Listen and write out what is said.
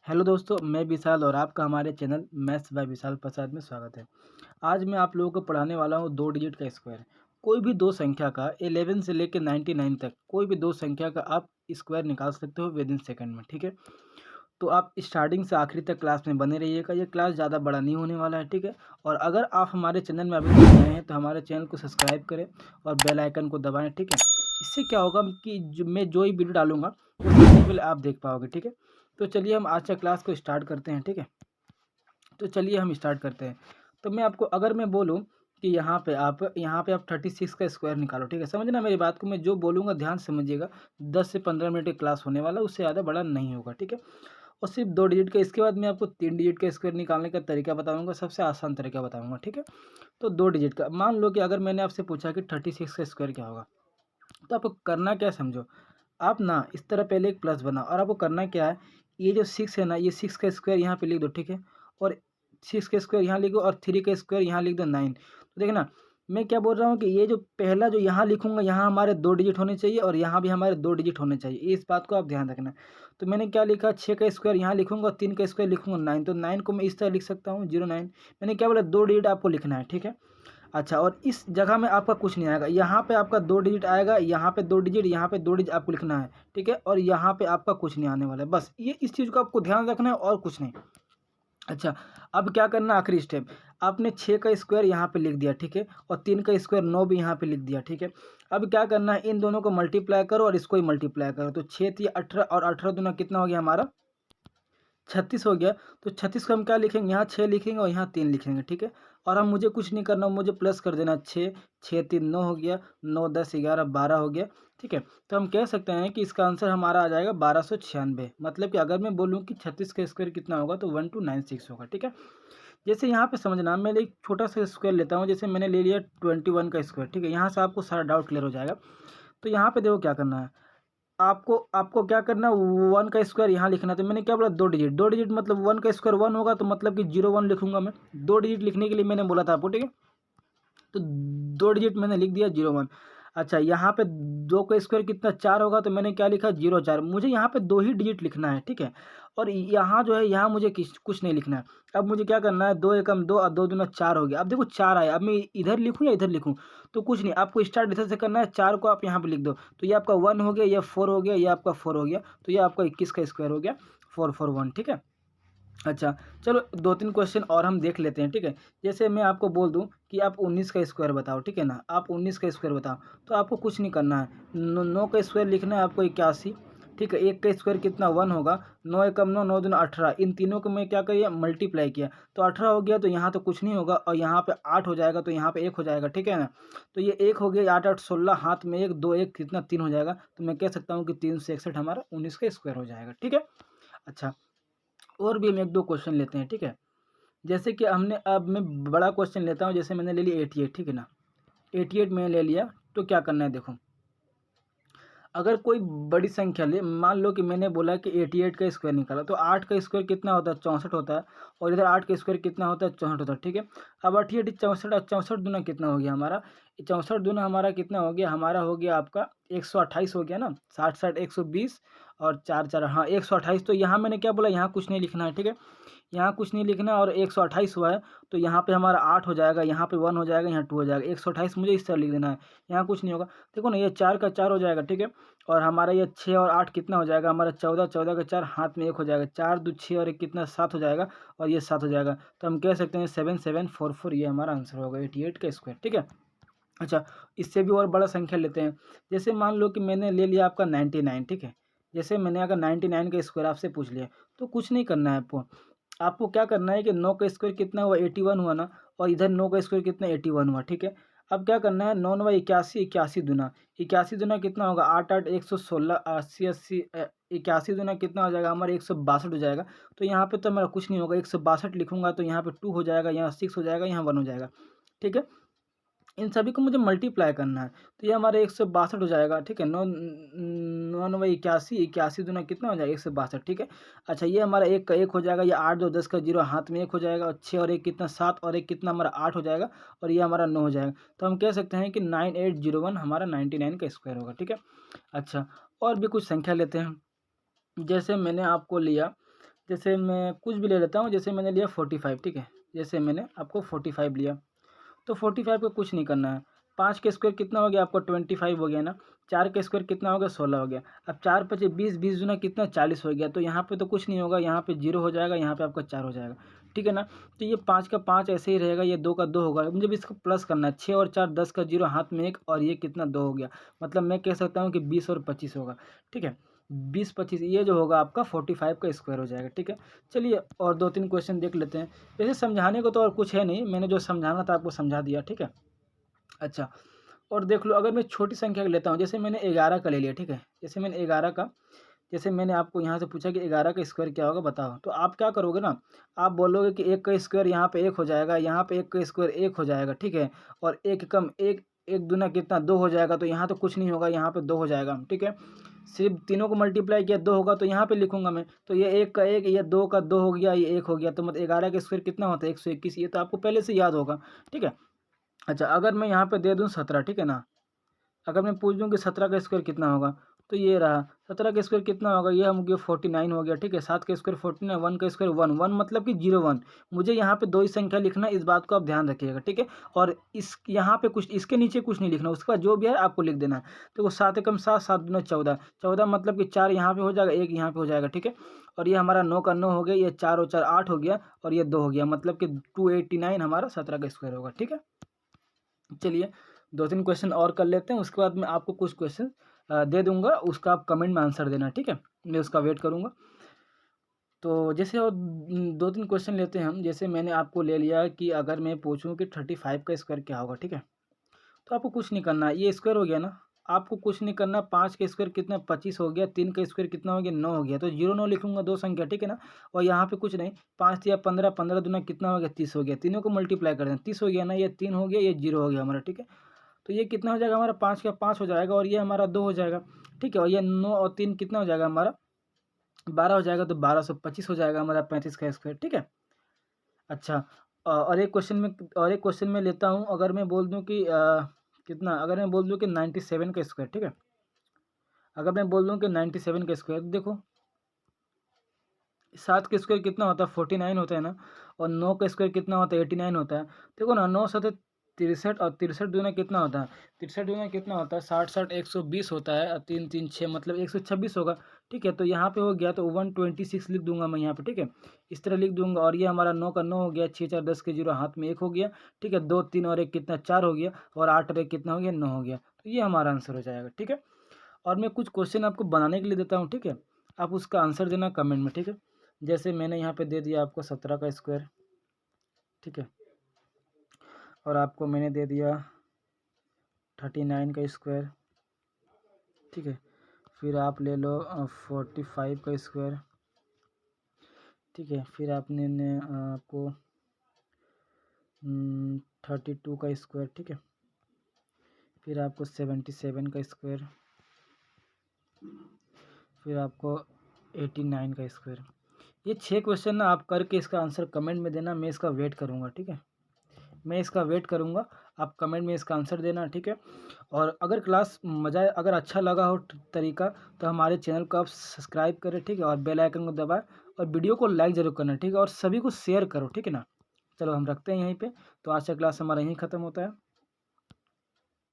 Hello दोस्तों, मैं विशाल और आपका हमारे चैनल मैथ्स बाय विशाल प्रसाद में स्वागत है। आज मैं आप लोगों को पढ़ाने वाला हूँ दो डिजिट का स्क्वायर। कोई भी दो संख्या का 11 से लेकर 99 तक कोई भी दो संख्या का आप स्क्वायर निकाल सकते हो विद इन सेकंड में, ठीक है। तो आप स्टार्टिंग से आखिरी तक क्लास में बने रहिएगा। ये क्लास ज़्यादा बड़ा नहीं होने वाला है, ठीक है। और अगर आप हमारे चैनल में अभी तक नए हैं तो हमारे चैनल को सब्सक्राइब करें और बेल आइकन को दबाएं, ठीक है। इससे क्या होगा कि मैं जो ही वीडियो डालूंगा वो सबसे पहले आप देख पाओगे, ठीक है। तो चलिए हम आज का क्लास को स्टार्ट करते हैं, ठीक है। तो चलिए हम स्टार्ट करते हैं। तो मैं आपको अगर मैं बोलूँ कि यहाँ पे आप 36 का स्क्वायर निकालो, ठीक है। समझना मेरी बात को, मैं जो बोलूँगा ध्यान से समझिएगा। 10 से 15 मिनट की क्लास होने वाला है, उससे ज़्यादा बड़ा नहीं होगा, ठीक है। और सिर्फ दो डिजिट का, इसके बाद मैं आपको तीन डिजिट का स्क्वायर निकालने का तरीका बताऊंगा, सबसे आसान तरीका बताऊंगा, ठीक है। तो दो डिजिट का मान लो कि अगर मैंने आपसे पूछा कि 36 का स्क्वायर क्या होगा, तो आपको करना क्या है समझो। आप ना इस तरह पहले एक प्लस बनाओ और आपको करना क्या है, ये जो 6 है ना, ये 6 का स्क्वायर यहाँ पे लिख दो, ठीक है। और 6 का स्क्वायर यहाँ लिखो और 3 का स्क्वायर यहाँ लिख दो 9। तो देखना मैं क्या बोल रहा हूँ कि ये जो पहला जो यहाँ लिखूंगा, यहाँ हमारे दो डिजिट होने चाहिए और यहाँ भी हमारे दो डिजिट होने चाहिए, इस बात को आप ध्यान रखना। तो मैंने क्या लिखा, 6 का स्क्वायर यहाँ लिखूंगा और 3 का स्क्वायर लिखूंगा 9। तो 9 को मैं इस तरह लिख सकता हूँ 09। मैंने क्या बोला, दो डिजिट आपको लिखना है, ठीक है। अच्छा, और इस जगह में आपका कुछ नहीं आएगा, यहाँ पे आपका दो डिजिट आएगा, यहाँ पे दो डिजिट, यहाँ पे दो डिजिट आपको लिखना है, ठीक है। और यहाँ पे आपका कुछ नहीं आने वाला है, बस ये इस चीज़ को आपको ध्यान रखना है और कुछ नहीं। अच्छा, अब क्या करना, आखिरी स्टेप। आपने 6 का स्क्वायर यहाँ पे लिख दिया, ठीक है। और 3 का स्क्वायर 9 भी यहाँ पे लिख दिया, ठीक है। अब क्या करना है, इन दोनों को मल्टीप्लाई करो और इसको ही मल्टीप्लाई करो। तो 6 थी 18 और 18 दूना कितना हो गया हमारा, 36 हो गया। तो 36 को हम क्या लिखेंगे, यहाँ 6 लिखेंगे और यहाँ 3 लिखेंगे, ठीक है। और हम मुझे कुछ नहीं करना, मुझे प्लस कर देना, 6 6 3 9 हो गया, 9 10 11 12 हो गया, ठीक है। तो हम कह सकते हैं कि इसका आंसर हमारा आ जाएगा 1296। मतलब कि अगर मैं बोलूँ कि 36 का स्क्वायर कितना होगा तो 1296 होगा, ठीक है। जैसे यहाँ पे समझना, मैं एक छोटा सा स्क्वायर लेता हूँ, जैसे मैंने ले लिया 21 का स्क्वायर, ठीक है। यहाँ से आपको सारा डाउट क्लियर हो जाएगा। तो यहाँ पे देखो क्या करना है, आपको आपको क्या करना है, वन का स्क्वायर यहाँ लिखना है। तो मैंने क्या बोला, दो डिजिट, दो डिजिट मतलब वन का स्क्वायर वन होगा, तो मतलब कि 01 लिखूंगा मैं। दो डिजिट लिखने के लिए मैंने बोला था आपको, ठीक है। तो दो डिजिट मैंने लिख दिया 01। अच्छा, यहाँ पे दो का स्क्वायर कितना, 4 होगा, तो मैंने क्या लिखा, 04। मुझे यहाँ पे दो ही डिजिट लिखना है, ठीक है। और यहाँ जो है, यहाँ मुझे कुछ नहीं लिखना है। अब मुझे क्या करना है, दो एकम दो और दो दूना 4 हो गया। अब देखो 4 आया, अब मैं इधर लिखूँ या इधर लिखूँ, तो कुछ नहीं, आपको स्टार्ट इधर से करना है। 4 को आप यहाँ पे लिख दो, तो ये आपका 1 हो गया, ये 4 हो गया, ये आपका 4 हो गया। तो ये आपका 21 का स्क्वायर हो गया, 441, ठीक है। अच्छा, चलो 2-3 क्वेश्चन और हम देख लेते हैं, ठीक है। जैसे मैं आपको बोल दूं कि आप 19 का स्क्वायर बताओ, ठीक है ना। आप 19 का स्क्वायर बताओ, तो आपको कुछ नहीं करना है। 9 का स्क्वायर लिखना है आपको 81, ठीक है। एक का स्क्वायर कितना 1 होगा, 9 एकम 9, 9 दूना 18। इन तीनों को मैं क्या करिए, मल्टीप्लाई किया, तो 18 हो गया। तो यहाँ तो कुछ नहीं होगा और यहाँ पे 8 हो जाएगा, तो यहाँ पे 1 हो जाएगा, ठीक है ना। तो ये 1 हो गया, 8 8 16, हाथ में 1 2 1 कितना 3 हो जाएगा। तो मैं कह सकता हूँ कि 361 हमारा 19 का स्क्वायर हो जाएगा, ठीक है। अच्छा, और भी हम एक दो क्वेश्चन लेते हैं, ठीक है। जैसे कि हमने, अब मैं बड़ा क्वेश्चन लेता हूँ, जैसे मैंने ले लिया 88, ठीक है ना। 88 मैंने ले लिया, तो क्या करना है देखो। अगर कोई बड़ी संख्या ले, मान लो कि मैंने बोला कि 88 का स्क्वायर निकाला, तो 8 का स्क्वायर कितना होता है, 64 होता है। और इधर 8 का स्क्वायर कितना होता है, 64 होता है, ठीक है। अब 88 64 और 64 दूना कितना हो गया हमारा, 64 दूना हमारा कितना हो गया, हमारा हो गया आपका 128 हो गया ना। 60 60 120 और 4 4, हाँ 128। तो यहाँ मैंने क्या बोला, यहाँ कुछ नहीं लिखना है, ठीक है। यहाँ कुछ नहीं लिखना, और 128 हुआ है, तो यहाँ पे हमारा 8 हो जाएगा, यहाँ पे 1 हो जाएगा, यहाँ 2 हो जाएगा। 128 मुझे इस तरह लिख देना है, यहाँ कुछ नहीं होगा। देखो ना, ये 4 का 4 हो जाएगा, ठीक है। और हमारा ये 6 और 8 कितना हो जाएगा हमारा, 14, 14 का 4, हाथ में 1 हो जाएगा। 4 2 6 और 1 कितना, 7 हो जाएगा। और ये 7 हो जाएगा, तो हम कह सकते हैं 7744, ये हमारा आंसर होगा 88 का स्क्वायर, ठीक है। अच्छा, इससे भी और बड़ा संख्या लेते हैं। जैसे मान लो कि मैंने ले लिया आपका 99, ठीक है। जैसे मैंने अगर 99 का स्क्वायर आपसे पूछ लिया, तो कुछ नहीं करना है आपको। आपको क्या करना है कि 9 का स्क्वायर कितना हुआ, 81 हुआ ना। और इधर 9 का स्क्वायर कितना, 81 हुआ, ठीक है। अब क्या करना है, 9 9 81, 81 दूना, 81 दूना कितना होगा, 8 8 116, 80 80 81 दूना कितना हो जाएगा हमारा, 162 हो जाएगा। तो यहाँ पे तो मेरा कुछ नहीं होगा, 162 लिखूंगा तो यहाँ पे 2 हो जाएगा, यहाँ 6 हो जाएगा, यहाँ 1 हो जाएगा, ठीक है। इन सभी को मुझे मल्टीप्लाई करना है, तो ये हमारा 162 हो जाएगा, ठीक है। 9 9 9 81, 81 दूना कितना हो जाएगा, 162, ठीक है। अच्छा, ये हमारा 1 का 1 हो जाएगा, ये 8 2 10 का 0, हाथ में 1 हो जाएगा। और 6 और 1 कितना, 7 और 1 कितना हमारा 8 हो जाएगा। और ये हमारा 9 हो जाएगा। तो हम कह सकते हैं कि 9801 हमारा 99 का स्क्वायर होगा, ठीक है। अच्छा, और भी कुछ संख्या लेते हैं। जैसे मैंने आपको लिया जैसे मैं कुछ भी ले लेता हूँ, जैसे मैंने लिया 45, ठीक है। जैसे मैंने आपको 45 लिया, तो 45 को कुछ नहीं करना है। 5 का स्क्वायर कितना हो गया आपका 25 हो गया ना। 4 का स्क्वायर कितना हो गया 16 हो गया। अब 4 पचे 20, 20 दूना कितना 40 हो गया। तो यहाँ पे तो कुछ नहीं होगा, यहाँ पे 0 हो जाएगा, यहाँ पे आपका 4 हो जाएगा, ठीक है ना। तो ये 5 का 5 ऐसे ही रहेगा, ये 2 का 2 होगा। मुझे भी इसका प्लस करना है, 6 और 4 10 का 0 हाथ में 1, और ये कितना 2 हो गया। मतलब मैं कह सकता हूँ कि 20 और 25 होगा, ठीक है। 20 25 ये जो होगा आपका 45 का स्क्वायर हो जाएगा, ठीक है। चलिए और 2-3 क्वेश्चन देख लेते हैं। वैसे समझाने को तो और कुछ है नहीं, मैंने जो समझाना था आपको समझा दिया, ठीक है। अच्छा, और देख लो, अगर मैं छोटी संख्या का लेता हूँ, जैसे मैंने 11 का ले लिया, ठीक है। जैसे मैंने 11 का, जैसे मैंने आपको यहाँ से पूछा कि 11 का स्क्वायर क्या होगा बताओ, तो आप क्या करोगे ना, आप बोलोगे कि 1 का स्क्वायर यहाँ पे 1 हो जाएगा, यहाँ पे 1 का स्क्वायर 1 हो जाएगा, ठीक है। और 1 कम 1, 1 दूना कितना 2 हो जाएगा, तो यहाँ तो कुछ नहीं होगा, यहाँ पे 2 हो जाएगा, ठीक है। सिर्फ तीनों को मल्टीप्लाई किया 2 होगा, तो यहाँ पे लिखूंगा मैं, तो ये 1 का 1, ये 2 का 2 हो गया, ये 1 हो गया, तो मतलब 11 का स्क्वायर कितना होता है 121, ये तो आपको पहले से याद होगा, ठीक है। अच्छा, अगर मैं यहाँ पे दे दूँ 17, ठीक है ना। अगर मैं पूछ दूँ कि 17 का स्क्वायर कितना होगा, तो ये रहा 17 का स्क्वायर कितना होगा, ये हम गया 49 हो गया, ठीक है। 7 का स्क्वायर 49, 1 का स्क्वायर 1, 1 मतलब कि 01। मुझे यहाँ पे दो ही संख्या लिखना है, इस बात को आप ध्यान रखिएगा, ठीक है। और इस यहाँ पे कुछ, इसके नीचे कुछ नहीं लिखना, उसके बाद जो भी है आपको लिख देना है। तो 7 एकम 7, 7 दूना 14, 14 मतलब कि 4 यहाँ पे हो जाएगा, 1 यहाँ पे हो जाएगा, ठीक है। और ये हमारा 9 का 9 हो गया, ये 4 और 4 8 हो गया, और ये 2 हो गया, मतलब कि 289 हमारा 17 का स्क्वायर होगा, ठीक है। चलिए 2-3 क्वेश्चन और कर लेते हैं, उसके बाद मैं आपको कुछ क्वेश्चन दे दूंगा, उसका आप कमेंट में आंसर देना, ठीक है। मैं उसका वेट करूंगा। तो जैसे और 2-3 क्वेश्चन लेते हैं हम। जैसे मैंने आपको ले लिया कि अगर मैं पूछूं कि 35 का स्क्वायर क्या होगा, ठीक है। तो आपको कुछ नहीं करना, ये स्क्वायर हो गया ना, आपको कुछ नहीं करना। 5 का स्क्वायर कितना 25 हो गया, 3 का स्क्वायर कितना हो गया 9 हो गया, तो 0 9 लिखूंगा, दो संख्या, ठीक है ना। और यहाँ पे कुछ नहीं, 5 या 15, 15 दूना कितना हो गया 30 हो गया, तीनों को मल्टीप्लाई कर दें, 30 हो गया ना, ये 3 हो गया, ये 0 हो गया हमारा, ठीक है। तो ये कितना हो जाएगा हमारा 5 का 5 हो जाएगा, और ये हमारा 2 हो जाएगा, ठीक है। और ये 9 और 3 कितना हो जाएगा हमारा 12 हो जाएगा, तो 1225 हो जाएगा हमारा 35 का स्क्वायर, ठीक है। अच्छा, और एक क्वेश्चन में लेता हूँ। अगर मैं बोल दूँ कि कितना, अगर मैं बोल दूँ कि 97 का स्क्वायर, ठीक है। अगर मैं बोल दूँ कि 97 का स्क्वायर, देखो 7 का स्क्वायर कितना होता है 49 होता है ना, और 9 का स्क्वायर कितना होता है 89 होता है। देखो ना, 9 7 63, और 63 दूना कितना होता है, 63 दूना कितना होता है 60 60 120 होता है, और 3 3 6 मतलब 126 होगा, ठीक है। तो यहाँ पे हो गया, तो 126 लिख दूंगा मैं यहाँ पे, ठीक है। इस तरह लिख दूंगा, और ये हमारा 9 का 9 हो गया, 6 4 10 के 0 हाथ में 1 हो गया, ठीक है। 2 3 और 1 कितना 4 हो गया, और 8 और 1 कितना हो गया 9 हो गया, तो ये हमारा आंसर हो जाएगा, ठीक है। और मैं कुछ क्वेश्चन आपको बनाने के लिए देता हूँ, ठीक है। आप उसका आंसर देना कमेंट में, ठीक है। जैसे मैंने यहाँ पे दे दिया आपको 17 का स्क्वायर, ठीक है। और आपको मैंने दे दिया 39 का स्क्वायर, ठीक है। फिर आप ले लो 45 का स्क्वायर, ठीक है। फिर आपने आपको 32 का स्क्वायर, ठीक है। फिर आपको 77 का स्क्वायर, फिर आपको 89 का स्क्वायर। ये 6 क्वेश्चन ना आप करके इसका आंसर कमेंट में देना, मैं इसका वेट करूँगा, ठीक है। मैं इसका वेट करूँगा, आप कमेंट में इसका आंसर देना, ठीक है। और अगर क्लास मज़ा, अगर अच्छा लगा हो तरीका, तो हमारे चैनल को आप सब्सक्राइब करें, ठीक है। और बेल आइकन को दबाएं, और वीडियो को लाइक ज़रूर करना, ठीक है। और सभी को शेयर करो, ठीक है ना। चलो हम रखते हैं यहीं पे। तो आज का क्लास हमारा यहीं ख़त्म होता है।